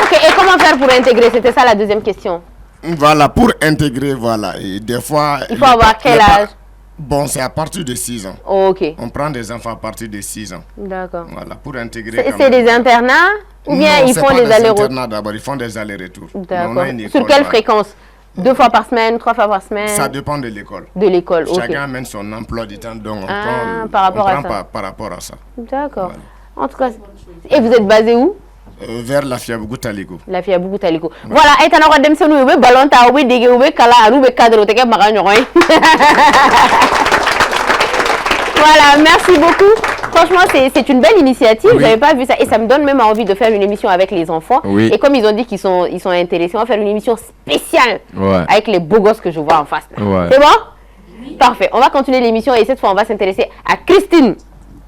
Ok, et comment faire pour intégrer? C'était ça la deuxième question. Voilà, pour intégrer, voilà. Et des fois... Il faut avoir quel âge? Bon, c'est à partir de 6 ans. Ok. On prend des enfants à partir de 6 ans. D'accord. Voilà, pour intégrer... C'est des internats? Ou bien ils font des allers-retours? Internats d'abord, ils font des allers-retours. D'accord. Sur quelle fréquence? 2 fois par semaine, 3 fois par semaine? Ça dépend de l'école. De l'école, ok. Chacun amène son emploi du temps, donc on prend par rapport à ça. D'accord. Voilà. En tout cas, et vous êtes basé où? Vers la Fiabougou Taliko. La Fiabougou Taliko. Voilà, et t'en as dem sonu ube ballon ta ube dege ube kala ube cadre te ke maga nyoy. Voilà, merci beaucoup. Franchement, c'est une belle initiative. Oui. J'avais pas vu ça et ça me donne même envie de faire une émission avec les enfants. Oui. Et comme ils ont dit qu'ils sont intéressés, on va faire une émission spéciale avec les beaux gosses que je vois en face. Ouais. C'est bon? Oui. Parfait. On va continuer l'émission et cette fois on va s'intéresser à Christine.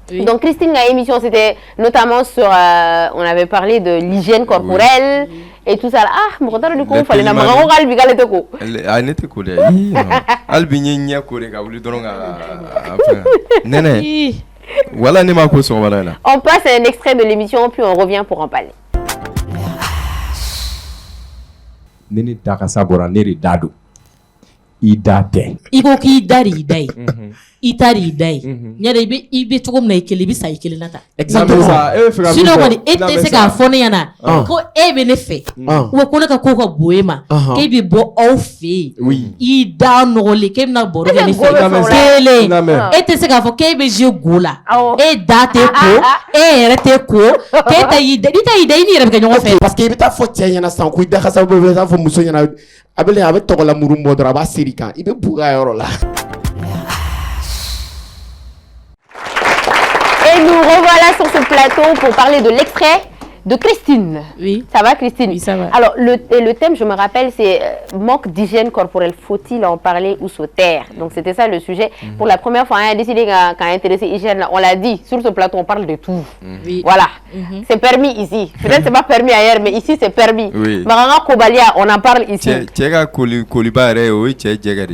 Oui. Donc Christine, la émission c'était notamment sur, on avait parlé de l'hygiène corporelle et tout ça. Ah, mon content du coup, il fallait la maman oral bigal et tout. Elle n'était cool. Albigné coulé kaouli donga. Néné. Voilà ne ma cause voilà là. On passe un extrait de l'émission puis on revient pour en parler. Nene dakasa bora nere dado. Idate. Iko ki dari dai. Itari dai. Nyare ibe to comme na ikele bi sa ikele nata. Exemple ça. Sinon ko ni ete se ka fone yana. Ko ebe ne fe. Wo ko na ka ko ko boema. Ke bi bo o fe. Oui. Ida no le ke na boro ne fe. Kele. Ete se ka fo ke be je gola. E date ko, e rete ko, ke ta ida ni rebe ka nyongo fe. Parce que ibe ta fo tienya na san ko ida ka sa bo ta fo muso yana. Abele abe to la murumbo dra ba sirika. Ibe buga yoro la. Et nous revoilà sur ce plateau pour parler de l'extrait de Christine. Oui. Ça va, Christine? Oui, ça va. Alors, le thème, je me rappelle, c'est manque d'hygiène corporelle. Faut-il en parler ou se taire? Donc, c'était ça le sujet. Pour la première fois, on a décidé qu'à intéresser hygiène, on l'a dit, sur ce plateau, on parle de tout. Oui. Voilà. C'est permis ici. Peut-être que ce n'est pas permis ailleurs, mais ici, c'est permis. Oui. Maranga Kobalia, on en parle ici. Tchega Kolibare, oui, Tchega.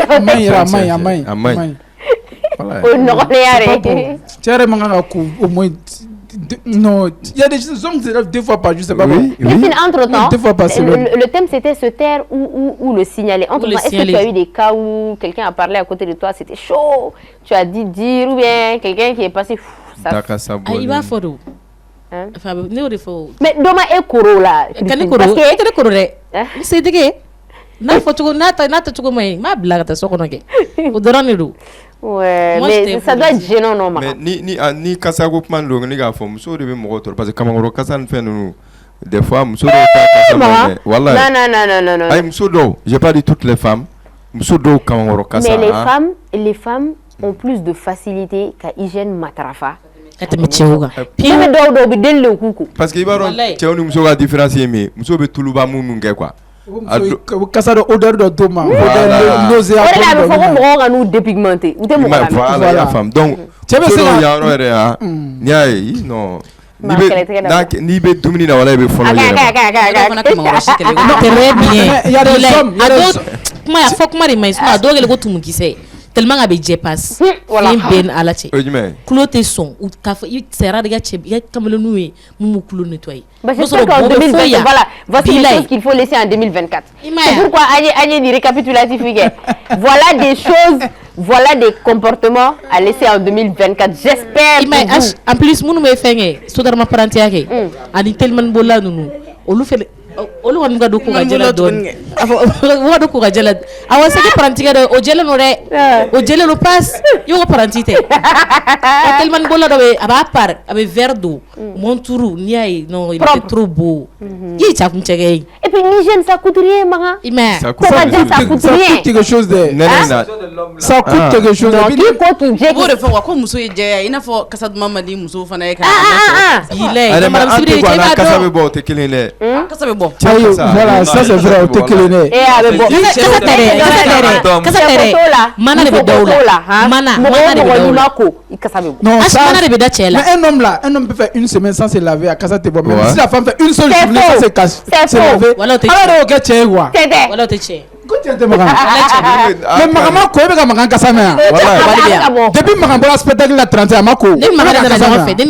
Amay. Non, il y a des hommes qui lèvent 2 fois par jour, c'est pas bon. Entre-temps, le thème c'était se taire ou le signaler. Entre-temps, est-ce que tu as eu des cas où quelqu'un a parlé à côté de toi, c'était chaud, tu as dit dire ou bien quelqu'un qui est passé il va falloir. Mais demain est coro là. Parce que c'est dégueu. Na foto na ta tuko mai ma blague ta soko noke o dorane do ouais mais ça doit être gênant non mais ni kasa ko plan do ni ga fo muso de be mo to parce que kamangoro kasa n fait nous des fois muso do ta kasa wallahi non ay muso do j'ai pas dit toutes les femmes muso do kamangoro kasa mais les femmes ont plus de facilité qu'à hygiène matrafa. Parce que ibaron tchewni muso ga différencier mais muso be tuluba munu nge quoi. Kasa de odeur de doma. Odeur nausée. On est là, on va nous dépigmenter. Voilà, la femme. Donc, tu sais, il y a un non. Ni be dumuni na wala be follow très bien. Il y a des hommes, comment ya faut comment les mains sont adoré le go tout mukise tellement abe jepas voilà ben alache cloté son ou ta il sera de gache ya kamelo noué mumu clo nettoyer j'espère qu'en 2020 voilà voici les choses qu'il faut laisser en 2024 c'est pourquoi Agnès dit récapitulatif voilà des choses. Voilà des comportements à laisser en 2024. J'espère. En plus, nous me faisons soudar ma parenté ake. Ani tellement bola nous. Olu fait olu wan ga do ko ga jela don. Wa do ko ga jela. Awa se ke parenté ga o jela no re. O jela no passe. Yo ko parenté te. Tellement bola do aba par abe verdo. Monturu ni ay non il est trop beau. Yi cha kun chege. Et puis l'hygiène ça coûte rien maman. Ça coûte quelque chose de ça coûte quelque chose de qui coûte Dieu ko de fois ko muso je ina fo kasad mama di muso fana e ka il est madame Sibiri je ba kasa be bo te kelene kasa be bo voilà ça c'est vrai te kelene avec bon kasa tere mana de daula mana de daula kasa be non ça mana de da chela mais un homme peut faire une semaine sans se laver à kasa te bo mais si la femme fait une seule journée sans se casse se laver alors que tu es quoi voilà te che mais maman ko be ka maman kasama depuis maman bola spectacle la 30 amako den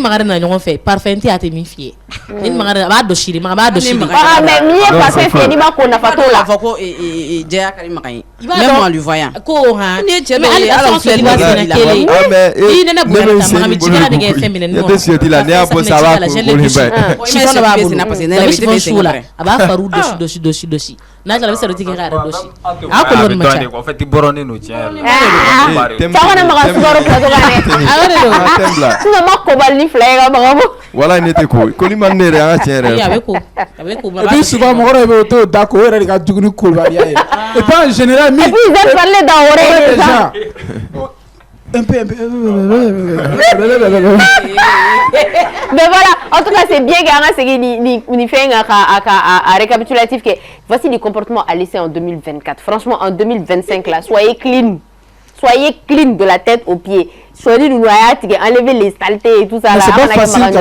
magara na ñoŋo fe parfum ti ate mi fie den magara ba do shiri maga ba do shiri mais mi e passé fie ni ma ko na fato la fako e je akari makai même en lui voyant ko ha ni che mais ala so di wasi na kele ni nena bu na maga mi jigana de féminin no de sieti la ne abo ça va ko limba ci ko na ba bu na passé ne la bi sula aba faru doshi na jala bisa roti kera doshi ako lon ma cha en fait borone no cha na maga sugaro ka gane awre do suma makko balni flega maga wala nete ko liman ne re a chere avec ko et puis souvent mo re to da ko re ka duguni ko ba ya et pas en général et puis ils veulent parler dans oreille déjà un peu mais voilà en tout cas c'est bien garant c'est ni fait un récapitulatif que voici les comportements à laisser en 2024 franchement en 2025 là soyez clean de la tête aux pieds soyez enlevez les saletés et tout ça là c'est pas facile non,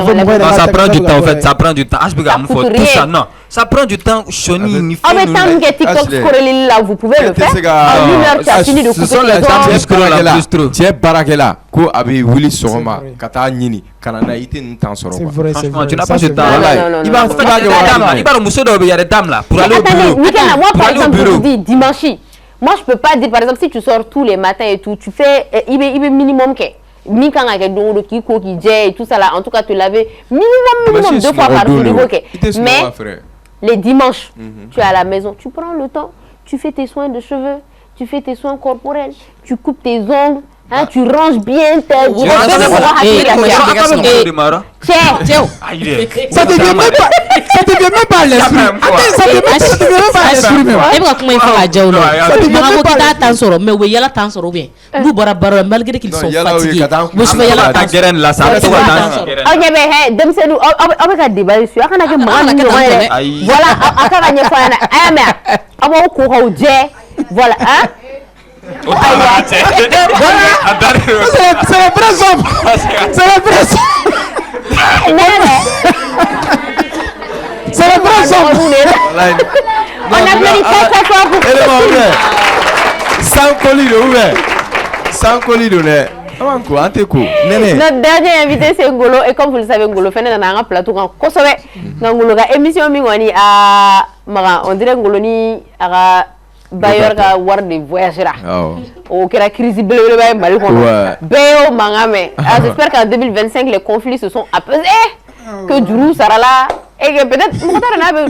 ça prend du temps en fait ça prend du temps tout ça non ça prend du temps Shoni en même temps que TikTok scroller là vous pouvez le faire en une heure tu as fini de couper les dents tu es barakela ko abi wili soroma kata nyini kanana ite ntan soroma franchement tu n'as pas de temps il va muso do be ya dame là pour aller au bureau moi par exemple je dis dimanche. Moi, je peux pas dire, par exemple, si tu sors tous les matins et tout, tu fais, il est minimum que, et tout ça là, en tout cas, te laver minimum 2 fois par jour. Mais les dimanches, tu es à la maison, tu prends le temps, tu fais tes soins de cheveux, tu fais tes soins corporels, tu coupes tes ongles. Hein, tu ranges bien tes ça devient même pas l'esprit. Ça devient même pas l'esprit. Et pourquoi comment il faut la jaoula? Maman qui t'a tant soro, mais oui, y'a tant soro bien. Nous bara malgré qu'ils sont fatigués. Moi je vais y'a ta graine là, ça va tant. Ok mais dem c'est nous, on va débattre sur. Akana ke maman. Voilà, akana nye fana. Ah mais, abo ko ho je. Voilà, hein? C'est le vrai homme. C'est le vrai homme. C'est le vrai homme. On a pris très fort pour sans colis notre dernier invité c'est Ngolo et comme vous le savez Ngolo fait un plateau quand Kosobe Ngolo ga émission mi ngoni a mara on dirait Ngolo ni aga Bayor ka war de voyager là. Oh, que la crise bleue le mal qu'on. Béo mangame. J'espère qu'en 2025 les conflits se sont apaisés. Que Djourou sera là et que peut-être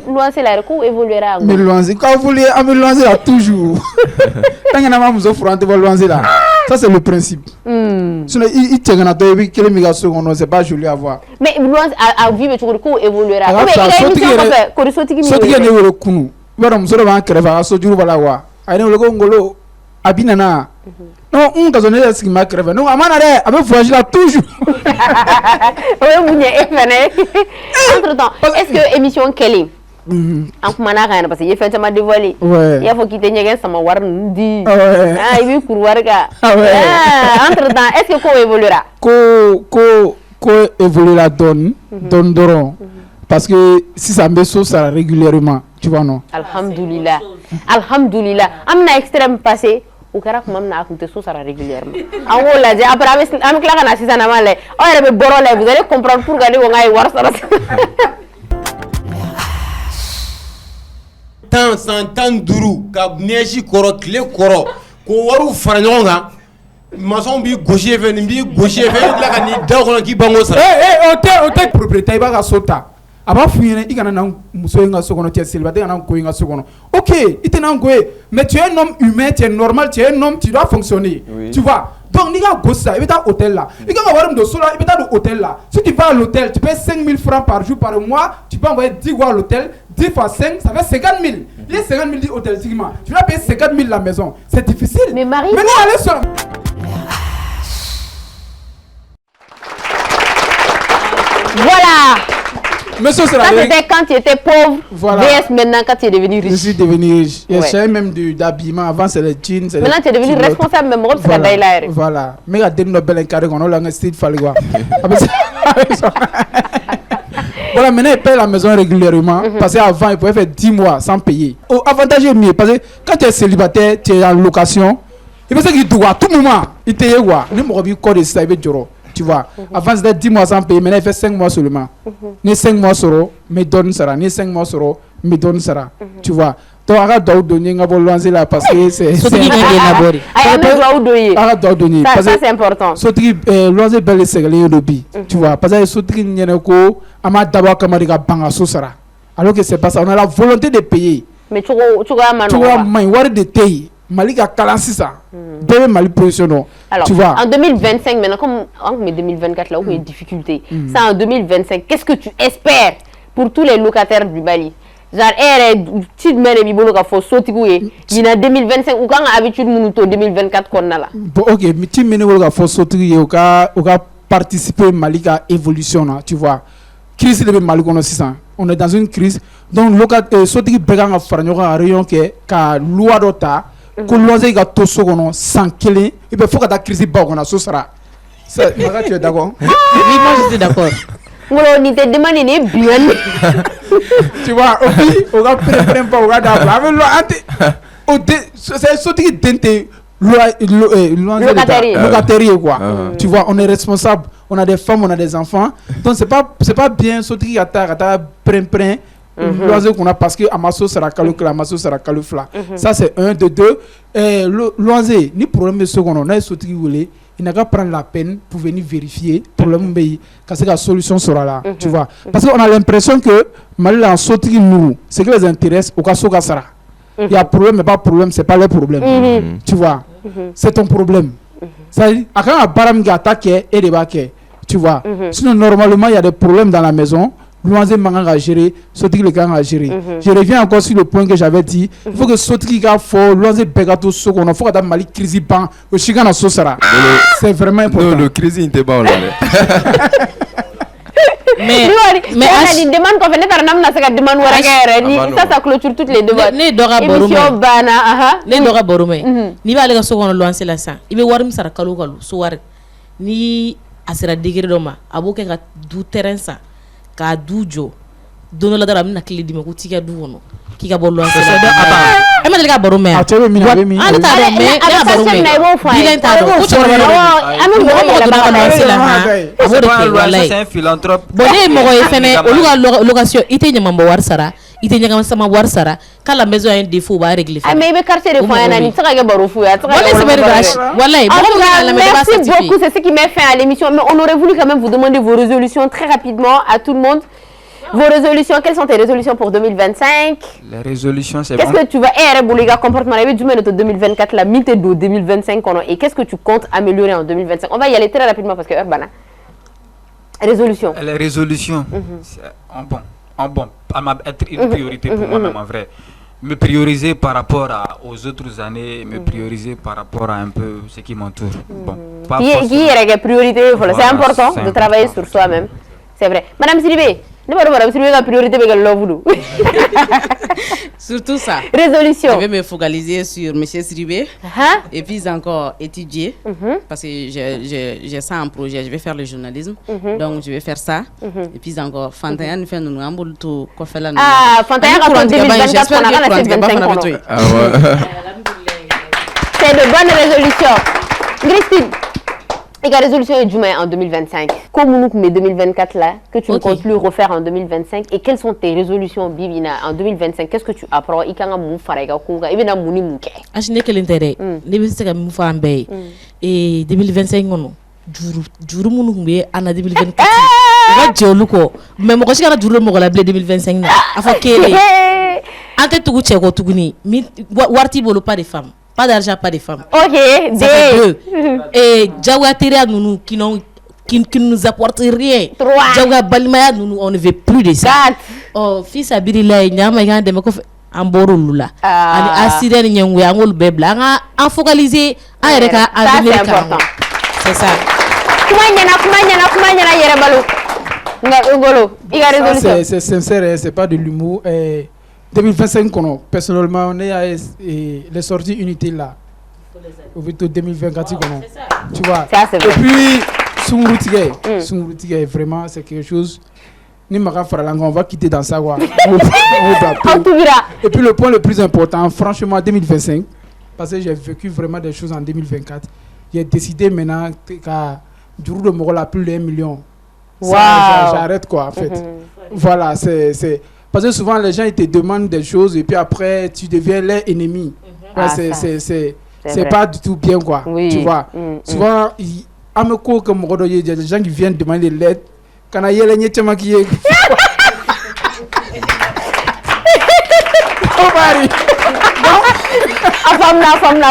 Luanzi la recours évoluera. Mais Luanzi, quand vous voulez, Luanzi là toujours. Tant que nous offrons de Luanzi là. Ça c'est le principe. Sinon il tient à toi et que les méga secondes c'est pas joli à voir. Mais Luanzi a vu que recours évoluera. Mais il a une mission comme ça. Bara musoro ba kreva so juru bala wa ayne logo ngolo abinana non on ka zonner ce qui m'a kreva non amana re abe voyage là toujours ouais mounya efane entre temps est-ce que émission Kelly En kumana kan parce que il fait ça dévoilé. Il faut quitter ñegen sama war ndi. Ah, il court warga. Entre temps, est-ce que ko évoluera? Ko évoluera donne doron. Parce que si ça me sauce ça régulièrement, tu vois non. Alhamdulillah. Alhamdulillah. Amna extrême passé. Ou kara kuma amna akunte sauce ça régulièrement. En gros là, après am kla kana sisa na male. Oh il be borole, vous allez comprendre pour garder on ngai war ça. Tant santan duru ka neji koro kle koro ko waru fara ɲɔgɔn kan maçon bi gaucher fɛ nin bi gaucher fɛ i tila ka ni da kɔnɔ k'i bango sara o tɛ propriétaire i b'a ka so ta a b'a f'u ɲɛna i kana na muso in ka so kɔnɔ cɛ célibataire kana ko in ka so kɔnɔ ok i tɛ na ko ye mais tu es un homme humain tu es normal tu es un homme tu dois fonctionner tu vois. Donc, ni ka gosse ça, il va à l'hôtel là. Il va avoir un solo, il va à l'hôtel là. Si tu vas à l'hôtel, tu payes 5 000 francs par jour, par mois, tu peux envoyer 10 fois à l'hôtel, 10 fois 5, ça fait 50 000. Il y a 50 000 d'hôtel, tu vas payer 50 000 la maison. C'est difficile. Mais Marie, maintenant, allez sur... Voilà. Monsieur, ça c'était quand tu étais pauvre. Voilà. VS maintenant quand tu es devenu riche. Je suis devenu riche. Il y a même d'habillement. Avant, c'est les jeans. Maintenant, tu es devenu responsable, même robe, c'est la daïla. Voilà. Mais il y a des nobles carrés qu'on a dans street fallait voir. Voilà, maintenant, il paye la maison régulièrement. Parce qu'avant, il pouvait faire 10 mois sans payer. Avantage est mieux. Parce que quand tu es célibataire, tu es en location. Il peut se dire que à tout moment, il te y quoi. Ni mon corps de ça, il veut dire. Tu vois, avant c'était 10 mois sans payer, maintenant il fait 5 mois seulement. Ni 5 mois soro, me donne ça. Ni 5 mois soro, me donne ça. Tu vois. Donc, arrête de donner un bon lancer là parce que c'est. Ça, c'est important. Sotri, lancer belle c'est le lobby. Tu vois, parce que sotri n'y a ko, ama d'abord comme on dit banga sosara. Alors que c'est pas ça, on a la volonté de payer. Mais tu vois, man, de payer. Malika kalansi ça. Bébé Mali positionnement. Alors, tu vois. En 2025, maintenant, comme en 2024, là où il y a des difficultés, ça en 2025, qu'est-ce que tu espères pour tous les locataires du Mali? Genre, tu me mets les bibolo qui font sauter, il y a 2025, ou quand habitude, nous 2024 qu'on a là. Bon, ok, mais tu me mets les faux sauter, ou participer Malika évolution, tu vois. Crise de Mali, on est dans une crise. Donc, locataire, sauter, bégan à faire un rayon qui est, loi d'ota. Que loisir ga to so kono sans kelen il faut que ta crise ba kono so sera c'est Maga, tu es d'accord? Oui, moi je suis d'accord. Ngolo ni te demande ni bien tu vois on va prendre pas on va d'abord avec lo ante c'est sorti dente locataire quoi. Tu vois, on est responsable, on a des femmes, on a des enfants, donc c'est pas bien sorti à ta pren loisir qu'on a parce que amasso sera calcula amasso sera calufla. Ça c'est un de deux. Loisir ni problème de second on a sorti il n'a qu'à prendre la peine pour venir vérifier problème pays que la solution sera là. Tu vois, parce qu'on a l'impression que mal en sorti nous ce qui les intéresse au cas où ça sera. Il y a problème mais pas problème, c'est pas le problème. Tu vois, c'est ton problème. Ça dit à quand un baram qui attaque et débat tu vois. Sinon normalement il y a des problèmes dans la maison. Loisir manga à gérer, Sotiki le gang à gérer. Je reviens encore sur le point que j'avais dit. Il faut que Sotiki ga fort, Loisir begato soko, il faut que Mali crise ban, le chigana sosara. C'est vraiment important. Non, le crise n'était pas là. Mais on a une demande qu'on venait par nam na saka demande wara ça ça clôture toutes les demandes. Ne dora borume. Émission bana aha. Ne dora borume. Ni ba le ga soko no lancer la sa. Ibe warim sara kalu kalu so war. Ni asira degré doma. Aboke ga du terrain sa. Ka dujo dono la dara mina clé dime ko tika du wono ki ka bollo so do aba e ma le ga borume a tebe mina be mi an ta do me na borume dilen ta do ko so ro ami mo ko do na ba sila ha abo do wallahi c'est un philanthrope boné mo ko fene oluga location ite nyama mo war sara ite nyama sama war sara kala maison un défaut ba régler fa mais be quartier de foyer na ni tsaka ga baru fu ya tsaka wallahi merci beaucoup, c'est ce qui met fin à l'émission, mais on aurait voulu quand même vous demander vos résolutions très rapidement à tout le monde. Vos résolutions, quelles sont tes résolutions pour 2025? Les résolutions, c'est qu'est-ce que tu vas comportement du mai de 2024, la mythe de 2025 et qu'est-ce que tu comptes améliorer en 2025? On va y aller très rapidement parce que Urbana. Résolution. Les résolutions, bon, être une priorité pour moi-même en vrai. Me prioriser par rapport aux autres années, me prioriser par rapport à un peu ce qui m'entoure. Bon, qui est la priorité? C'est important de travailler sur soi-même. C'est vrai. Madame Sidibé, Surtout ça. Résolution. Je vais me focaliser sur M. Siribé et puis encore étudier parce que j'ai ça en projet. Je vais faire le journalisme, donc je vais faire ça. Et puis encore, Fantaya nous fait nous ambul tout quoi faire là. Ah, Fantaya en 2024, on a la 25. C'est de bonnes résolutions. Christine, et la résolution est du en 2025. Comme nous, mais 2024 là, que tu ne comptes plus refaire en 2025. Et quelles sont tes résolutions, Bibina, en 2025? Qu'est-ce que tu apprends? Et quand on fait l'intérêt. Et 2025, juru munu kumbe ana 2024 ga jolu ko mais mo ko sigara juru mo ko la 2025 na afa kele ante tugu cheko tuguni warti bolo pas de femmes, pas d'argent, pas de femmes. OK, deux. Et jawa teria qui nous apporte rien. Jawa balimaya nous on ne veut plus de ça. Oh fils abirila nyama ngande me ko amboro lula ani asire ni nyangwe angol bebla nga en focaliser a reka a venir important. C'est ça. C'est sincère, c'est pas de l'humour. 2025, personnellement, on est à les sorties unité là. Au vite 2024, tu vois. Et puis, Sungroutige, vraiment, c'est quelque chose. On va quitter dans ça. Et puis, le point le plus important, franchement, 2025, parce que j'ai vécu vraiment des choses en 2024. J'ai décidé maintenant qu'à jour de Morola plus de 1 million. Wow. J'arrête quoi en fait. Voilà, c'est parce que souvent les gens ils te demandent des choses et puis après tu deviens leur ennemi. C'est pas du tout bien quoi. Oui. Tu vois. Souvent à me cours comme il y a des gens qui viennent demander de l'aide. Quand il y a les gens qui femme.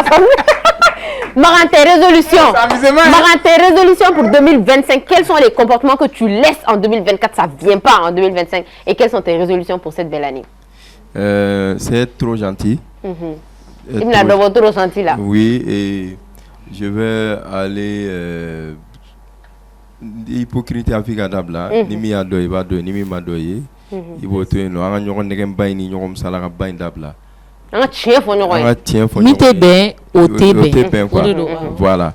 Marin, tes résolutions pour 2025, quels sont les comportements que tu laisses en 2024, ça ne vient pas en 2025, et quelles sont tes résolutions pour cette belle année? C'est être trop gentil. Il me l'a trop gentil là. Oui, et je vais aller hypocrite avec Adabla, Nimi Adoye, Nimi Madoye, il va te dire, on a un bain, on a un dabla. Voilà.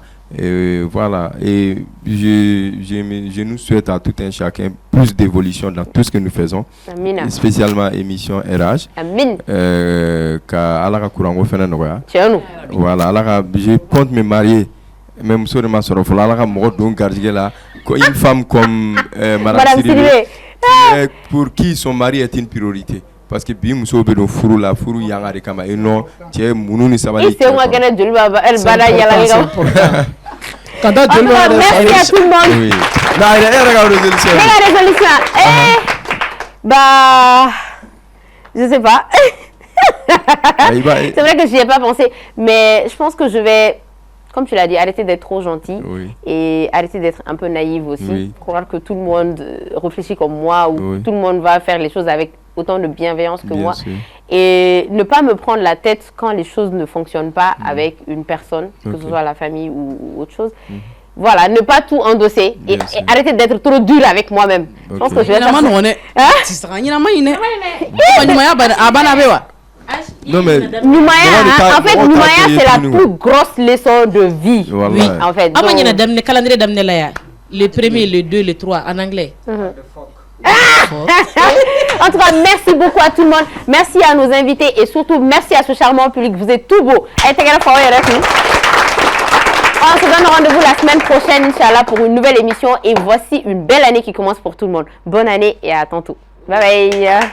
Voilà. Et je nous souhaite à tout un chacun plus d'évolution dans tout ce que nous faisons. Amina. Spécialement émission RH. Amin. Voilà. Je compte me marier. Même sur ma soeur, une femme comme Madame Siribé, pour qui son mari est une priorité. Parce que bien muso be do furu la furu yanga de kama eno tie munu ni sabali. C'est moi qui ai dit elle bala yala. Merci à tout le monde. Oui. La résolution. Je sais pas. C'est vrai que j'y ai pas pensé, mais je pense que je vais, comme tu l'as dit, arrêter d'être trop gentil et arrêter d'être un peu naïve aussi. Croire que tout le monde réfléchit comme moi ou tout le monde va faire les choses avec autant de bienveillance que moi. Sûr. Et ne pas me prendre la tête quand les choses ne fonctionnent pas avec une personne, que ce soit la famille ou autre chose. Voilà, ne pas tout endosser et arrêter d'être trop dur avec moi-même. Je pense que je vais faire ça. Non mais en fait, Noumaya, c'est la plus grosse leçon de vie. Voilà. Oui, en fait. Le premier, le 2, le 3 en anglais. En tout cas, merci beaucoup à tout le monde. Merci à nos invités et surtout merci à ce charmant public. Vous êtes tout beau. On se donne rendez-vous la semaine prochaine, Inch'Allah, pour une nouvelle émission. Et voici une belle année qui commence pour tout le monde. Bonne année et à tantôt. Bye bye.